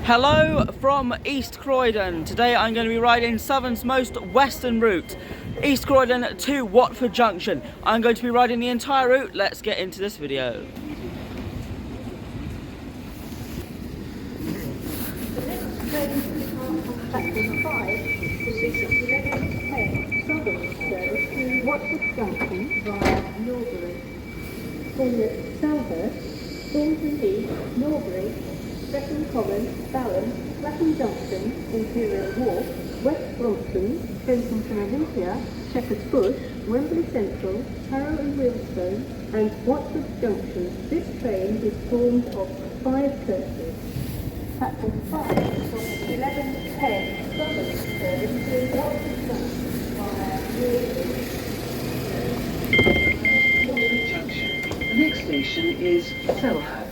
Hello from East Croydon. Today I'm going to be riding Southern's most western route, East Croydon to Watford Junction. I'm going to be riding the entire route. Let's get into this video. Watford Junction via Norbury. Selhurst, Thornton Heath, Norbury, Streatham Common, Balham, Clapham Junction, Imperial Wharf, West Brompton, Kensington Olympia, Shepherd's Bush, Wembley Central, Harrow and Wealdstone, and Watford Junction. This train is formed of 5 coaches. Platform 5 from 11:10 Southern service to Watford Junction via Norbury. The next station is Selhurst.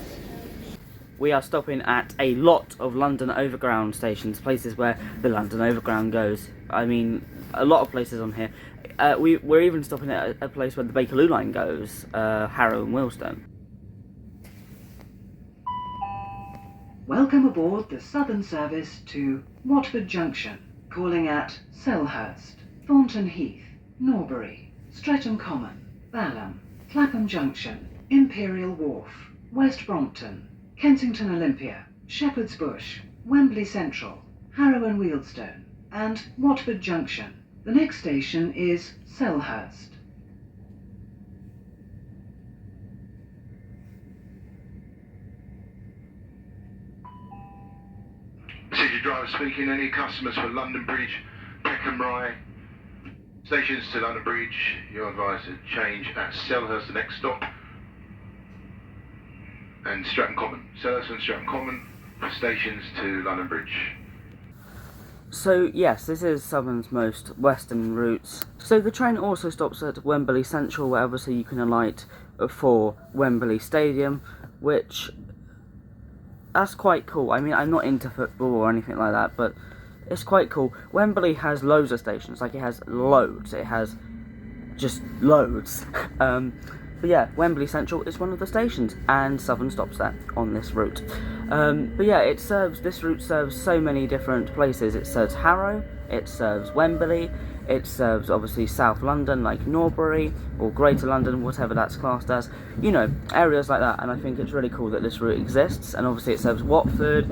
We are stopping at a lot of London Overground stations, places where the London Overground goes. I mean, a lot of places on here. We're even stopping at a place where the Bakerloo line goes, Harrow and Wealdstone. Welcome aboard the Southern service to Watford Junction, calling at Selhurst, Thornton Heath, Norbury, Streatham Common, Balham, Clapham Junction, Imperial Wharf, West Brompton, Kensington Olympia, Shepherd's Bush, Wembley Central, Harrow and Wealdstone, and Watford Junction. The next station is Selhurst. City driver speaking. Any customers for London Bridge, Peckham Rye, stations to London Bridge, you're advised to change at Selhurst, the next stop, and Streatham Common. Selhurst and Streatham Common, stations to London Bridge. So yes, this is Southern's most western routes. So the train also stops at Wembley Central, where obviously you can alight for Wembley Stadium, which that's quite cool. I mean, I'm not into football or anything like that, but it's quite cool. Wembley has loads of stations, like it has loads. It has just loads. But yeah, Wembley Central is one of the stations, and Southern stops there on this route. But yeah, this route serves so many different places. It serves Harrow, it serves Wembley, it serves obviously South London, like Norbury, or Greater London, whatever that's classed as. You know, areas like that, and I think it's really cool that this route exists, and obviously it serves Watford,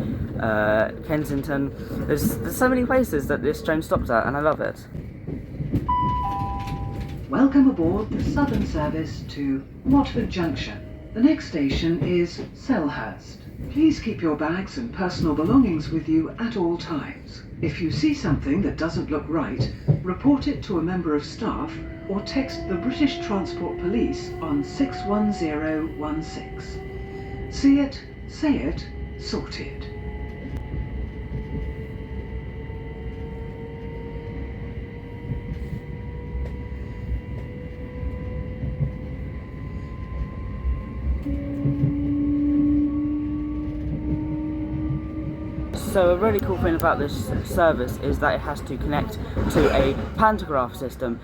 Kensington. There's so many places that this train stops at, and I love it. Welcome aboard the Southern service to Watford Junction. The next station is Selhurst. Please keep your bags and personal belongings with you at all times. If you see something that doesn't look right, report it to a member of staff or text the British Transport Police on 61016. See it, say it, sorted. So a really cool thing about this service is that it has to connect to a pantograph system.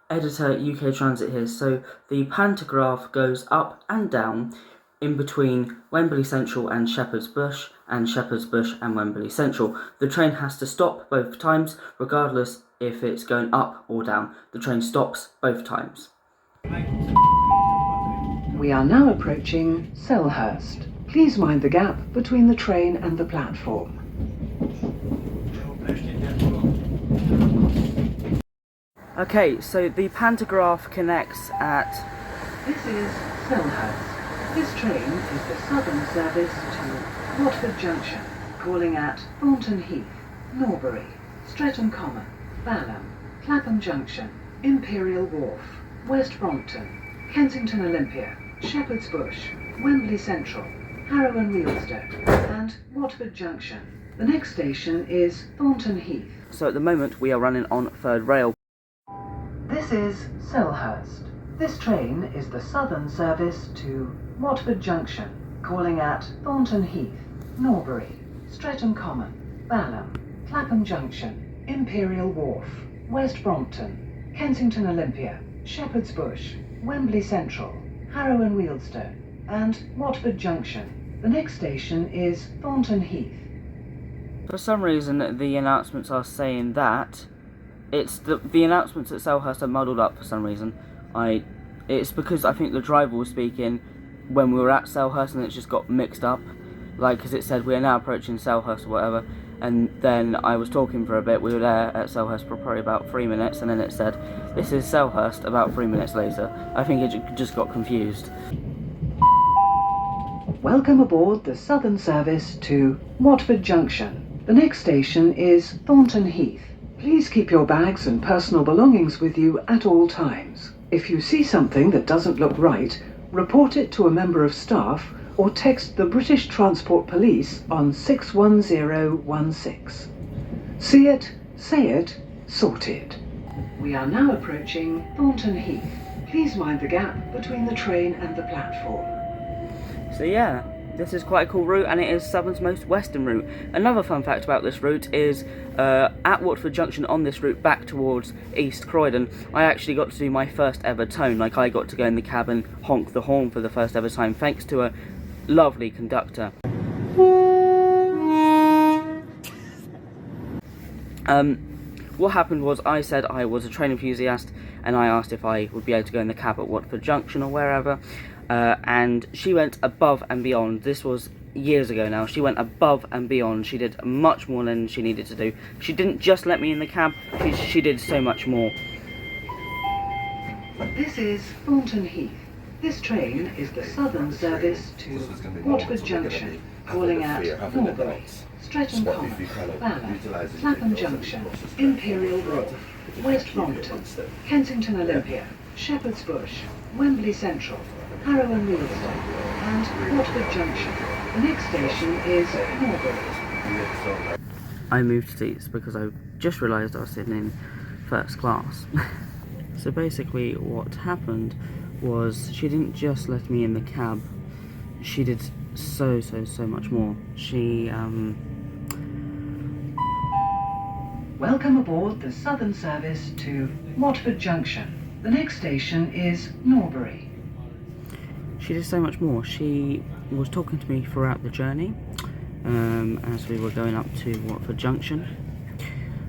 Editor UKTransit here. So the pantograph goes up and down in between Wembley Central and Shepherd's Bush, and Shepherd's Bush and Wembley Central. The train has to stop both times, regardless if it's going up or down. The train stops both times. We are now approaching Selhurst. Please mind the gap between the train and the platform. Okay, so the pantograph connects at... This is Selhurst. This train is the Southern service to Watford Junction, calling at Thornton Heath, Norbury, Streatham Common, Balham, Clapham Junction, Imperial Wharf, West Brompton, Kensington Olympia, Shepherd's Bush, Wembley Central, Harrow and Wealdstone, and Watford Junction. The next station is Thornton Heath. So at the moment we are running on third rail. This is Selhurst. This train is the Southern service to Watford Junction, calling at Thornton Heath, Norbury, Streatham Common, Balham, Clapham Junction, Imperial Wharf, West Brompton, Kensington Olympia, Shepherd's Bush, Wembley Central, Harrow and Wealdstone, and Watford Junction. The next station is Thornton Heath. For some reason, the announcements are saying that it's the announcements at Selhurst are muddled up for some reason. It's because I think the driver was speaking when we were at Selhurst and it just got mixed up. Like, because it said we are now approaching Selhurst or whatever, and then I was talking for a bit. We were there at Selhurst for probably about 3 minutes, and then it said this is Selhurst about 3 minutes later. I think it just got confused. Welcome aboard the Southern service to Watford Junction. The next station is Thornton Heath. Please keep your bags and personal belongings with you at all times. If you see something that doesn't look right, report it to a member of staff or text the British Transport Police on 61016. See it, say it, sorted. We are now approaching Thornton Heath. Please mind the gap between the train and the platform. So yeah, this is quite a cool route, and it is Southern's most western route. Another fun fact about this route is at Watford Junction on this route back towards East Croydon, I actually got to do my first ever tone. Like, I got to go in the cab and honk the horn for the first ever time, thanks to a lovely conductor. What happened was I said I was a train enthusiast, and I asked if I would be able to go in the cab at Watford Junction or wherever, and she went above and beyond. This was years ago now. She went above and beyond. She did much more than she needed to do. She didn't just let me in the cab, she did so much more. This is Thornton Heath. This train is the Southern service to Watford Junction, calling at Norbury, Streatham Common, Balham, Clapham Junction, Imperial Wharf, West Brompton, Kensington Olympia, Shepherd's Bush, Wembley Central, Harrow and Wealdstone, and Watford Junction. The next station is Norbury. I moved seats because I just realised I was sitting in first class. So basically what happened was she didn't just let me in the cab, she did so much more. She Welcome aboard the Southern service to Watford Junction. The next station is Norbury. She did so much more. She was talking to me throughout the journey as we were going up to Watford Junction.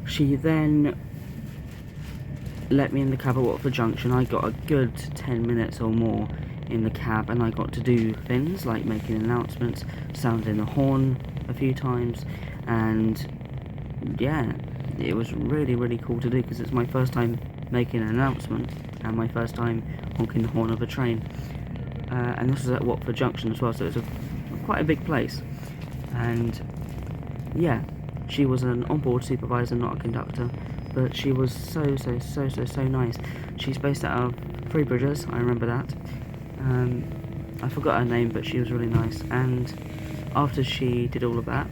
She then let me in the cab at Watford Junction. I got a good 10 minutes or more in the cab, and I got to do things like making announcements, sounding the horn a few times, and yeah, it was really cool to do because it's my first time making an announcement and my first time honking the horn of a train. And this was at Watford Junction as well, so it's quite a big place. And yeah, she was an onboard supervisor, not a conductor, but she was so nice. She's based out of Three Bridges, I remember that. I forgot her name, but she was really nice. And after she did all of that,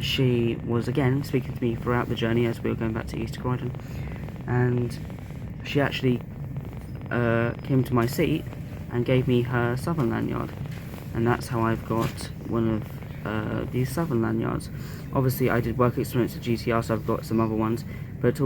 she was again speaking to me throughout the journey as we were going back to East Croydon, and she actually came to my seat and gave me her Southern lanyard, and that's how I've got one of these Southern lanyards. Obviously I did work experience at GTR, so I've got some other ones, but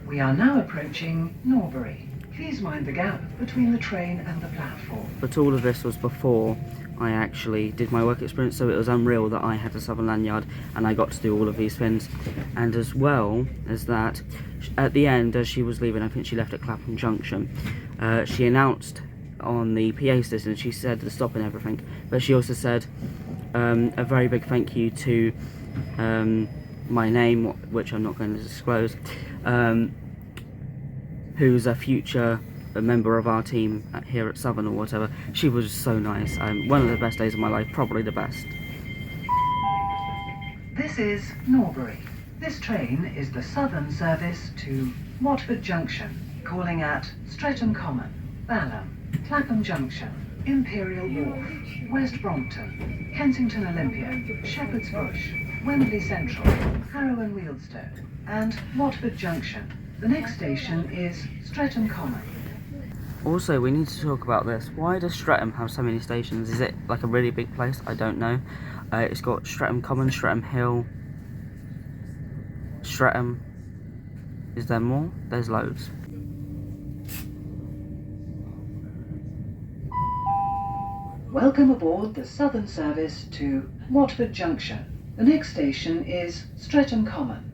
we are now approaching Norbury. Please mind the gap between the train and the platform. But all of this was before I actually did my work experience, so it was unreal that I had a Southern lanyard and I got to do all of these things. And as well as that, at the end, as she was leaving, I think she left at Clapham Junction, she announced on the PA system, she said the stop and everything, but she also said a very big thank you to my name, which I'm not going to disclose, who's a future member of our team here at Southern or whatever. She was so nice. One of the best days of my life, probably the best. This is Norbury. This train is the Southern service to Watford Junction, calling at Streatham Common, Balham, Clapham Junction, Imperial Wharf, West Brompton, Kensington Olympia, Shepherd's Bush, Wembley Central, Harrow and Wealdstone, and Watford Junction. The next station is Streatham Common. Also, we need to talk about this. Why does Streatham have so many stations? Is it like a really big place? I don't know. It's got Streatham Common, Streatham Hill, Streatham. Is there more? There's loads. Welcome aboard the Southern service to Watford Junction. The next station is Streatham Common.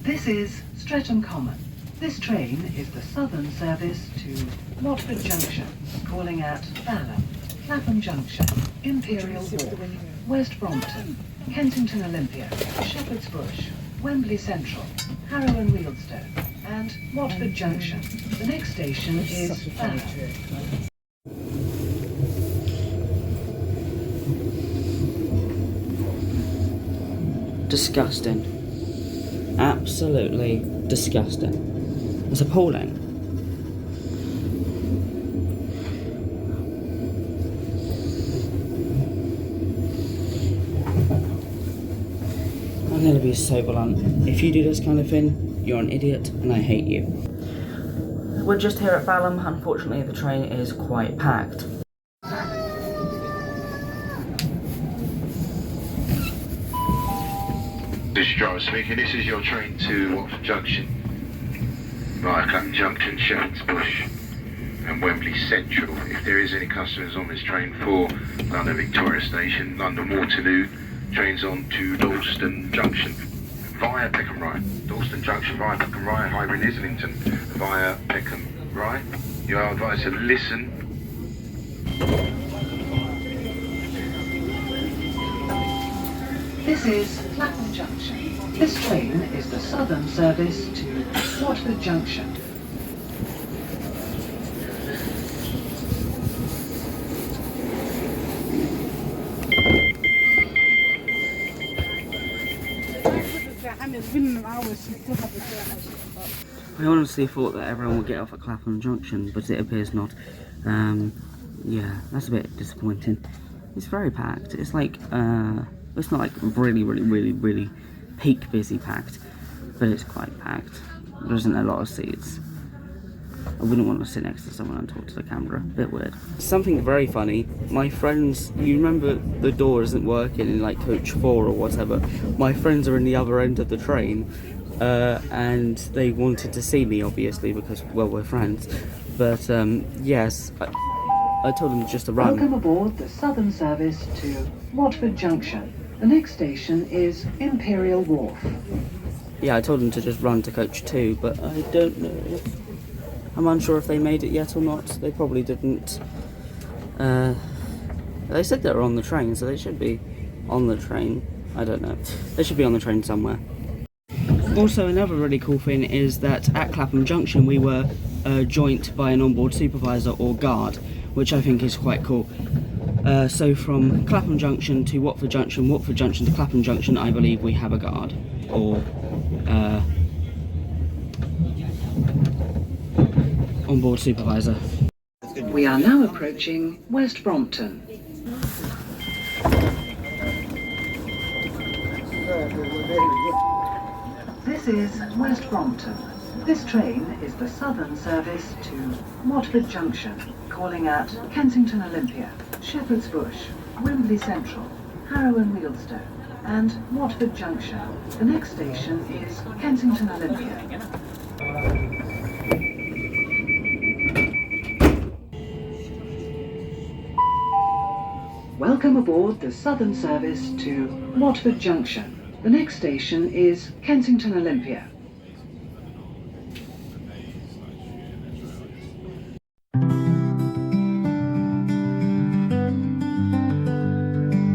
This is Streatham Common. This train is the southern service to Watford Junction, calling at Balham, Clapham Junction, Imperial Wharf, West Brompton, Kensington Olympia, Shepherd's Bush, Wembley Central, Harrow and Wealdstone, and Watford Junction. The next station is Balham. Disgusting. Absolutely disgusting. It's appalling. I'm gonna be so blunt. If you do this kind of thing, you're an idiot and I hate you. We're just here at Balham. Unfortunately, the train is quite packed. This is driver speaking. This is your train to Watford Junction via Clapham Junction, Shepherd's Bush and Wembley Central. If there is any customers on this train for London Victoria Station, London Waterloo, trains on to Dalston Junction via Peckham Rye. Dalston Junction via Peckham Rye, Highbury and Islington via Peckham Rye. You are advised to listen. This is Clapham Junction. This train is the southern service to Watford Junction. I honestly thought that everyone would get off at Clapham Junction, but it appears not. Yeah, that's a bit disappointing. It's very packed. It's like, it's not like really peak busy packed, but it's quite packed. There isn't a lot of seats. I wouldn't want to sit next to someone and talk to the camera. Bit weird. Something very funny. My friends, you remember the door isn't working in like coach 4 or whatever. My friends are in the other end of the train, and they wanted to see me, obviously, because, well, we're friends. But yes, I told them just to run. Welcome aboard the southern service to Watford Junction. The next station is Imperial Wharf. Yeah, I told them to just run to coach 2, but I don't know. I'm unsure if they made it yet or not. They probably didn't. They said they were on the train, so they should be on the train. I don't know. They should be on the train somewhere. Also, another really cool thing is that at Clapham Junction we were joined by an onboard supervisor or guard, which I think is quite cool. So from Clapham Junction to Watford Junction to Clapham Junction, I believe we have a guard, or onboard supervisor. We are now approaching West Brompton. This is West Brompton. This train is the southern service to Watford Junction, calling at Kensington Olympia, Shepherd's Bush, Wembley Central, Harrow and Wealdstone, and Watford Junction. The next station is Kensington Olympia. Welcome aboard the southern service to Watford Junction. The next station is Kensington Olympia.